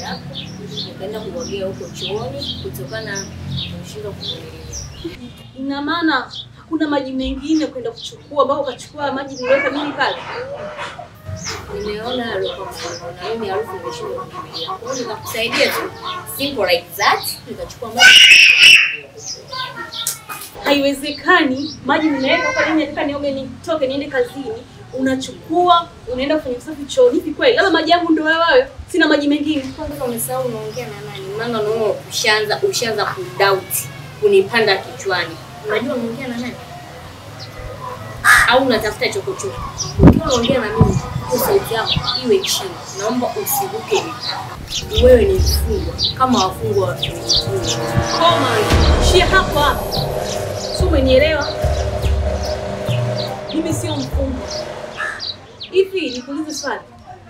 yako. Nikaenda kuogea huko chooni kutokana na kushindwa kuvumilia. Ina maana hakuna maji mengine kwenda kuchukua ambao ukachukua maji niweka mimi pale. Nimeona alikuwa na mimi harufu nimeshindwa kuvumilia. Kwa hiyo nikakusaidia tu. Simple like that. Nikachukua maji. Haiwezekani maji nimeweka pale mimi nataka nioge nitoke niende kazini. Unachukua unaenda kufanya usafi chooni hivi kweli? Labda maji yangu ndio wewe. Sina maji mengine. Kwanza umesahau unaongea na nani? Maana unaona ushaanza kudoubt, kunipanda kichwani. Unajua unaongea na nani? Au unatafuta chokochoko? Ukiwa unaongea na mimi, sauti yako iwe chini. Naomba usiruke mipaka. Wewe ni mfungwa kama wafungwa wa koma. Shia hapo hapo. Sio umenielewa? Mimi sio mfungwa. Hivi nikuulize swali.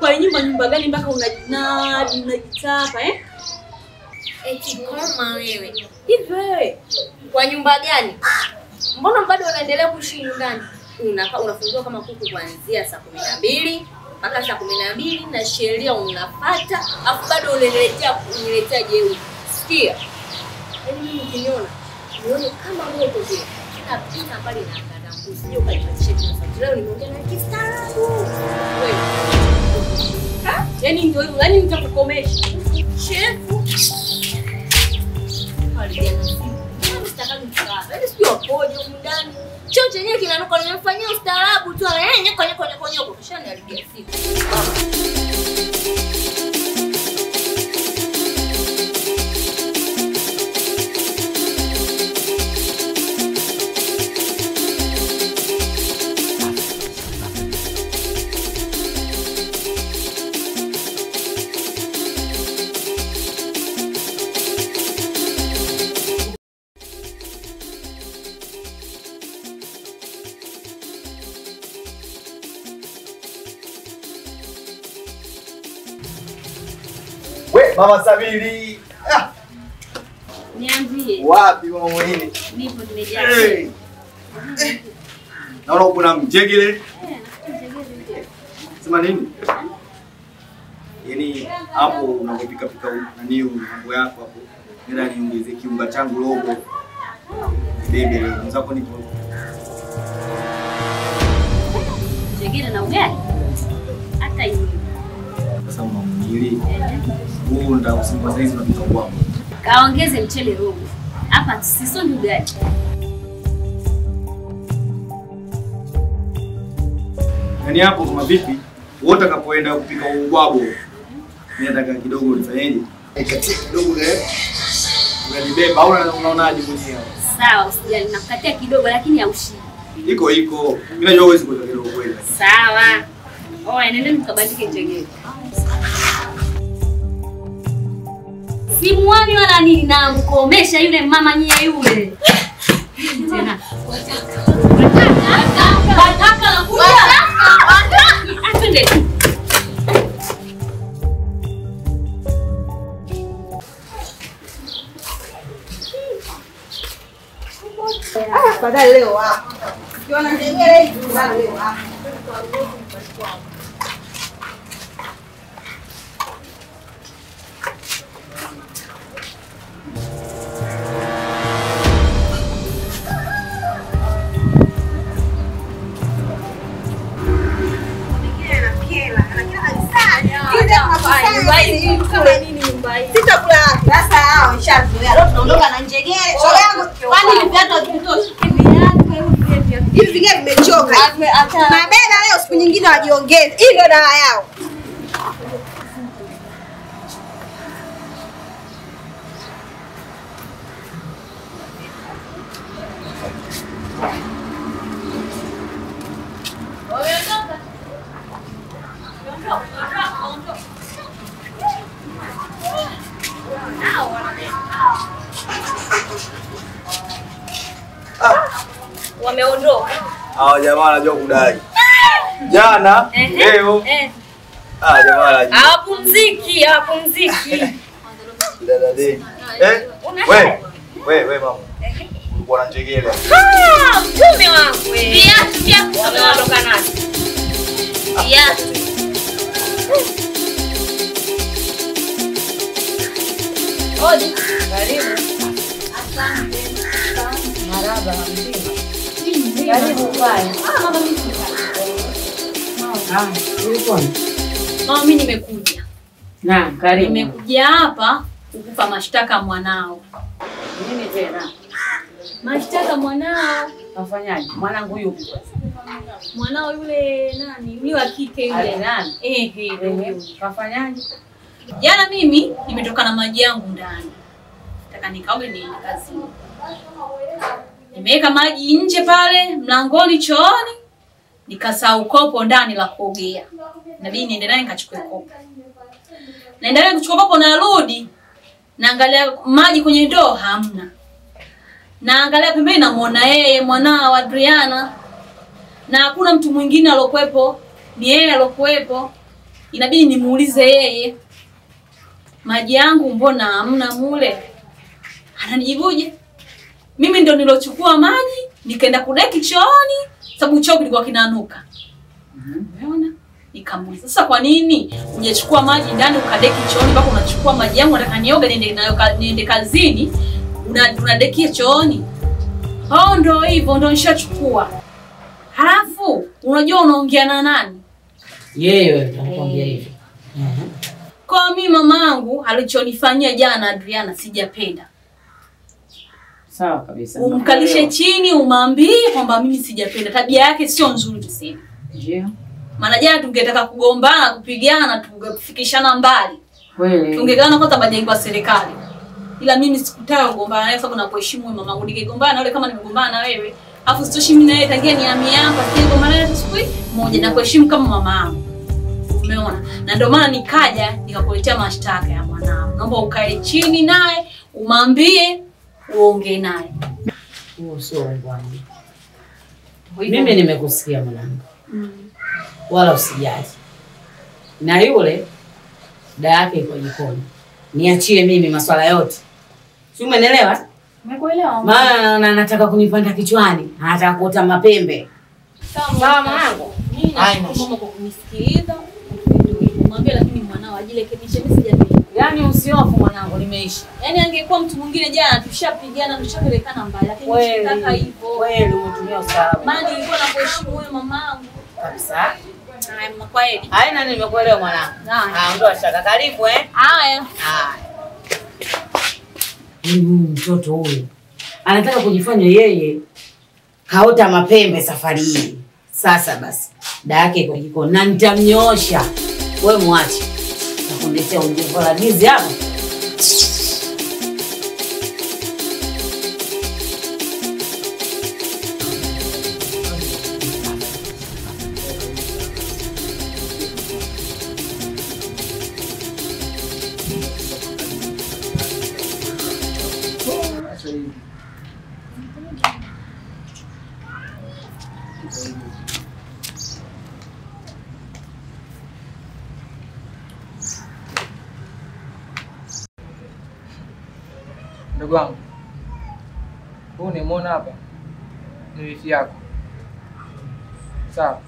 Kwa nyumba gani mpaka unajinadi unajitapa Eti koma wewe. Hivi wewe kwa nyumba gani? Mbona bado unaendelea kuishi ndani? Unafungua kama kuku kuanzia saa 12 mpaka saa 12 na sheria unafuata, afu bado uniletea jeuri. Sikia. Yaani mimi ukiniona, nione kama moto vile. Napita pale na kadangu. Sio kalipatisha kitu. Leo nimeongea na kistaarabu. Wewe. Yaani ndio hivyo, yaani nitakukomesha. Shefu. Sio poje huko ndani. Choo chenyewe kinanuka nimemfanyia ustaarabu tu. Nyoko. Kashaniharibia siku. Mama Sabili. Niambie. Wapi mama mwenyewe? Nipo nimejaa. Naona uko na mjegele. Mjegele. Sema nini? Yaani hapo unapopika nani mambo yako hapo. Nenda niongeze kiunga changu robo. Bebe leo mzako nipo. Mjegele na ugali. Hata hiyo. Sasa mama mwenyewe. Wewe ndio usimbaze hizo vitu kwangu. Kaongeze mchele robo. Hapa sisi ndio ugali. Yaani hapo kama vipi? Wote utakapoenda kupika ubwabo. Mimi nataka kidogo nifanyeje? Katia kidogo ile. Unanibeba au unaonaje mwenyewe? Sawa, usijali nakukatia kidogo lakini haushindi. Iko. Mimi najua huwezi kutoka kidogo kweli. Sawa. Oya, nendeni mkabandike njegele. Simuani wala nini na mkomesha yule mama nyie yule. Tena. Wataka na kuja. Wataka. Atende. Baadaye leo hapo. Ukiona njegele hii baadaye leo hapo. Sitakula sasa hao nishazoea. Leo tunaondoka na njegele. Shoga yangu. Kwani ni viatu vitosha? Hivi vingine vimechoka. Mabega leo siku nyingine wajiongeze. Hii ndio dawa yao. Wameondoka. Hao jamaa wanajua kudai. Jana, leo. Jamaa wanajua. Hawapumziki. Dada. Wewe mama. Uko na njegele. Mume wangu. Viatu wameondoka nazo. Viatu. Odi. Karibu. Asante. Marhaba mzima. Karibu bwana. Mama mimi Ulikuwa? Mama mimi nimekuja. Naam, karibu. Nimekuja hapa kukupa mashtaka mwanao. Nini tena? Mashtaka mwanao. Wafanyaje? Mwanangu yupi? Mwanao yule nani? Yule wa kike yule. Ale nani? Kafanyaje? Jana mimi nimetoka na maji yangu ndani. Nataka nikaoge niende kazini. Nimeweka maji nje pale mlangoni chooni. Nikasahau kopo ndani la kuogea. Inabidi niende naye nikachukue kopo. Naendelea kuchukua kopo narudi. Naangalia maji kwenye ndoo hamna. Naangalia pembeni namuona yeye mwanao Adriana. Na hakuna mtu mwingine alokuepo, ni yeye alokuepo. Inabidi nimuulize yeye. Maji yangu mbona hamna mule? Ananijibuje? Mimi ndo nilochukua maji, nikaenda kudeki chooni, sababu choo kilikuwa kinanuka. Umeona? Nikamuuliza, sasa kwa nini unachukua maji ndani ukadeki chooni mpaka unachukua maji yangu nataka nioge niende kazini, unadekia chooni? Oh, ndo hivyo ndo nishachukua. Halafu unajua unaongea na nani? Yeye anakuambia hivi. Kwa mimi mamangu alichonifanyia jana Adriana sijapenda. Sawa kabisa. Umkalishe chini umwambie kwamba mimi sijapenda. Tabia yake sio nzuri tuseme. Ndio. Maana jana tungetaka kugombana, kupigana, tungefikishana mbali. Kweli. Tungegawana kwanza majengo ya serikali. Ila mimi sikutaka kugombana naye sababu nakuheshimu wewe mamangu. Ningegombana na yule kama nimegombana na wewe. Alafu sitoshi mimi na yeye tangia ni ami yangu, sigombana naye siku moja na kuheshimu kama mama yangu. Umeona? Na ndio maana nikaja nikakuletea mashtaka ya mwanao. Naomba ukae chini naye, umwambie, uongee naye. Huo sio ngwani. Mimi nimekusikia mwanangu. Wala usijali. Na yule dada yake iko jikoni. Niachie mimi masuala yote. Si umeelewa? Umekuelewa? Maana anataka kunipanda kichwani, anataka kuota mapembe. Sawa mwanangu? Mimi nashukuru mama kwa kunisikiliza. Mwambie lakini mwanao ajirekebishe, mimi sijapenda. Yaani usiofu mwanangu, nimeisha. Yaani angekuwa mtu mwingine jana tushapigana, tushapelekana mbali, lakini sitaka hivyo. Kweli umetumia ustaarabu. Maana nilikuwa nakuheshimu wewe mamangu. Kabisa. Haya mkweli. Haina nimekuelewa mwanangu. Haya. Ondoa shaka, karibu Haya. Haya. Mtoto huyu anataka kujifanya yeye kaota mapembe safari hii. Sasa basi, dada yake iko jikoni na nitamnyoosha. Wewe muache. Nakuletea ujumbe la ndizi hapo. Ndugu wangu, huu ni muona hapa ni wifi yako, sawa?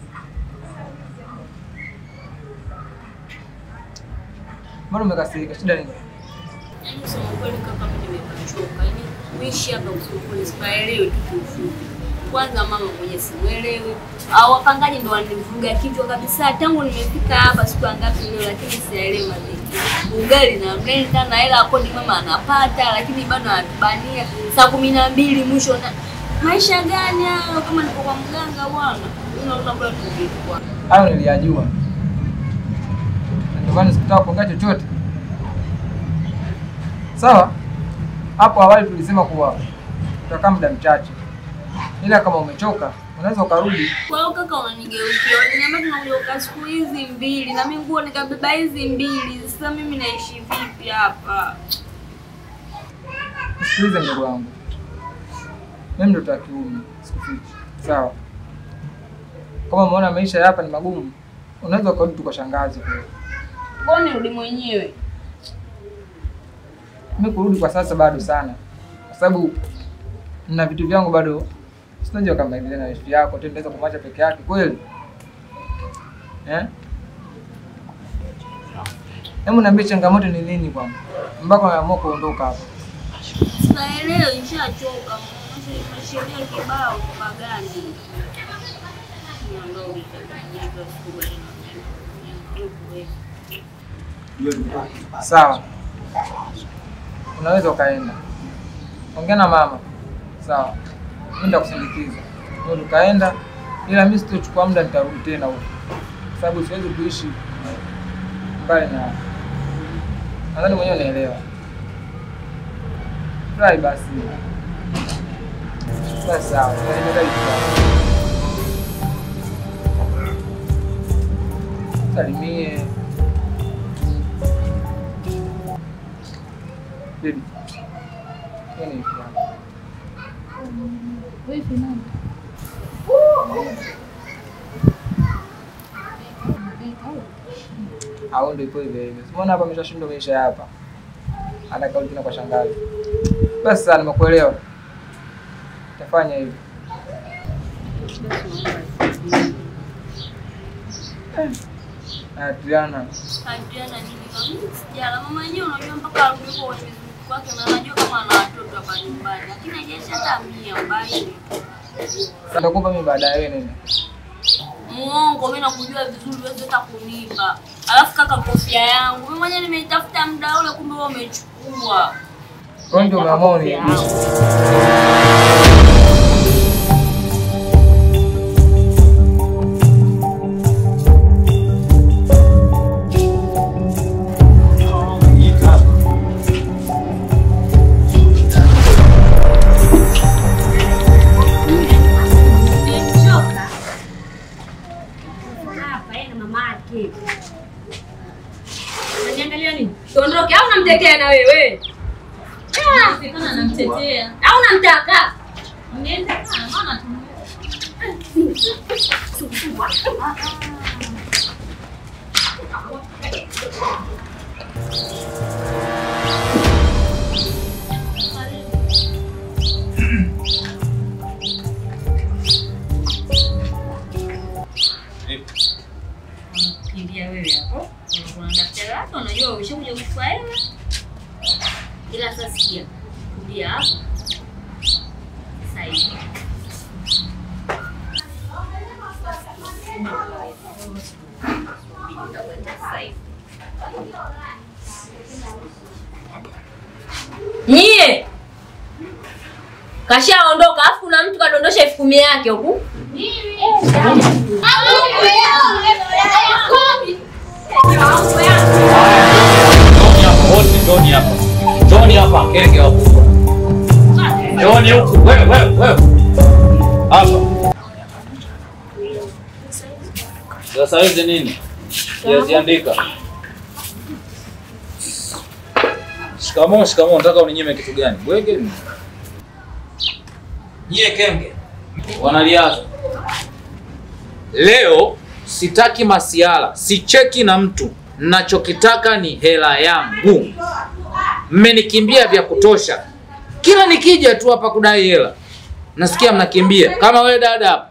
Mbona umekasirika? Shida nini? Yaani sema kweli kaka, mimi nimechoka. Yaani kuishi hapa usiku sipaelewi kitu. Kwanza mama mwenye simuelewi. Au wapangaji ndo wanivuruga kichwa kabisa. Tangu nimefika hapa siku ngapi leo, lakini sielewi mazingira. Ugali na mlenda na hela kodi mama anapata, lakini bado anatubania saa 12 mwisho na maisha gani hayo kama niko kwa mganga bwana? Unaona bora tungekuwa. Hayo niliyajua. Ndio maana sikutaka kuongea chochote. Sawa? Hapo awali tulisema kuwa tutakaa muda mchache. Ila kama umechoka, unaweza ukarudi. Kwa hiyo kaka unanigeukia. Niambia tunaondoka siku hizi 2 na mimi nguo nikabeba hizi 2. Sasa mimi naishi vipi hapa? Sikiliza ndugu wangu. Mimi ndo takiume, sikufichi. Sawa? Kama umeona maisha hapa ni magumu, unaweza kurudi tu kwa shangazi kwa. Mbona nirudi mwenyewe? Mimi kurudi kwa sasa bado sana. Kwa sababu nina vitu vyangu bado. Sitaje kama ile na wifi yako tena ndaweza kumwacha peke yake kweli? Hebu niambie changamoto ni nini kwangu? Mpaka unaamua kuondoka hapa. Sielewi, nishachoka. Nimeshiria kibao kwa gani. Niondoke sasa. Sawa. Unaweza ukaenda. Ongea na mama. Sawa. Mimi nitakusindikiza. Wewe ukaenda, ila mimi sitochukua muda, nitarudi tena huko. Sababu siwezi kuishi mbali na. Nadhani mwenyewe unaelewa. Fly basi. Basi sawa. Salimie. Baby. Nini fulani? Wewe finani. Au ndio ipo hivyo hivyo. Umeona hapa ameshashindwa maisha hapa. Anakaa tena kwa shangazi. Basi sana, nimekuelewa. Tafanya hivi. Adriana. Adriana nini kama sijala mama yenyewe unajua mpaka arudi kwa mizunguko wake na anajua kama ana watoto hapa nyumbani. Lakini hajaisha hata 100 Sasa nakupa mimi baadaye wewe nini? Muongo, mimi nakujua vizuri, wewe hata kunipa. Alafu kaka, kofia yangu mimi mwenyewe nimeitafuta muda ule, kumbe wewe umechukua. Kwa ndio umeamua ni Tuondoke au namtetea na wewe? Sikana namtetea. Au namtaka? Niende sana maana kimbia wewe hapo. Kuna daktari wako unajua umeshakuja kuchukua hela. Ila sasa sikia. Kumbia hapa. Sasa hivi. Nyie kashaondoka, afu kuna mtu kadondosha 10,000 yake huku. Njoni hapa, kenge wakubwa. Njoni huku, wewe. Hapa. Sasa hizi nini? Siandika. Shikamoo, nataka uninyime kitu gani? Bwege ni. Nyie kenge. Wanaliaza. Leo sitaki masiala, sicheki na mtu. Nachokitaka ni hela yangu. Mmenikimbia vya kutosha. Kila nikija tu hapa kudai hela, nasikia mnakimbia. Kama wewe dada hapa.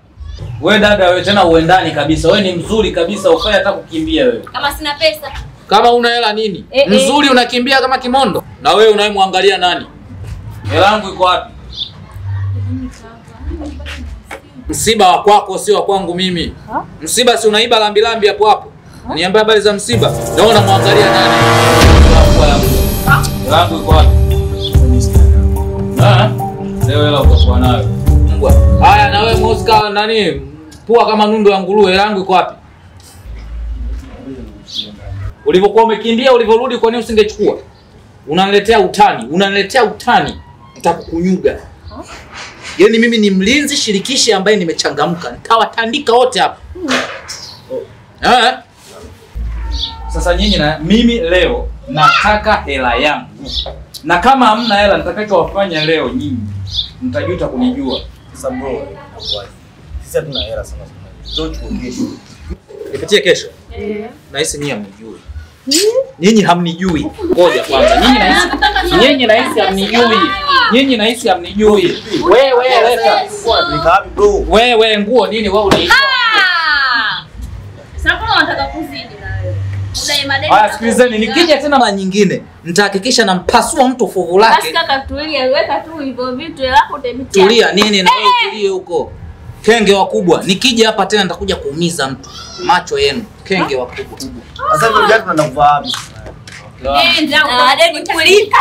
Wewe dada wewe tena uendani kabisa. Wewe ni mzuri kabisa, ufai hata kukimbia wewe. Kama sina pesa. Kama una hela nini? Mzuri unakimbia kama kimondo. Na wewe unayemwangalia nani? Hela yangu iko wapi? Msiba wa kwako sio wa kwangu mimi. Msiba si unaiba lambi hapo hapo. Niambia habari za msiba. Naona muangalia nani? Hela yangu iko wapi? Leo hela utakuwa nayo. Mbwa. Haya na wewe Mosca nani? Pua kama nundo ya nguruwe, hela yangu iko wapi? Ulipokuwa umekimbia, ulivorudi kwa nini usingechukua? Unaniletea utani. Nitakukunyuga. Yaani mimi ni mlinzi shirikishi ambaye nimechangamka. Nitawatandika wote hapa. Sasa nyinyi na mimi leo nataka hela yangu. Na kama hamna hela nitakachowafanya leo nyinyi mtajuta kunijua. Sasa bro, sisi hatuna hela sana. Njoo chukue kesho. Nipitie kesho. Nahisi nyinyi hamnijui. Nyinyi hamnijui. Ngoja kwanza. Nyinyi nahisi hamnijui. Wewe leta. Nika wapi bro? Wewe nguo nini wewe unaisha? Sasa unataka kuzidi na wewe. kwenye madeni. Haya, sikilizeni, nikija tena mara nyingine nitahakikisha nampasua mtu fuvu lake. Basi kaka tulia, weka tu hivyo vitu yako utabitia. Tulia nini na wewe tulie huko. Kenge wakubwa. Nikija hapa tena nitakuja kuumiza mtu. Macho yenu, kenge wakubwa. Sasa hivi ndio tunaenda kuvaa wapi? Nenda kwa deni kulipa.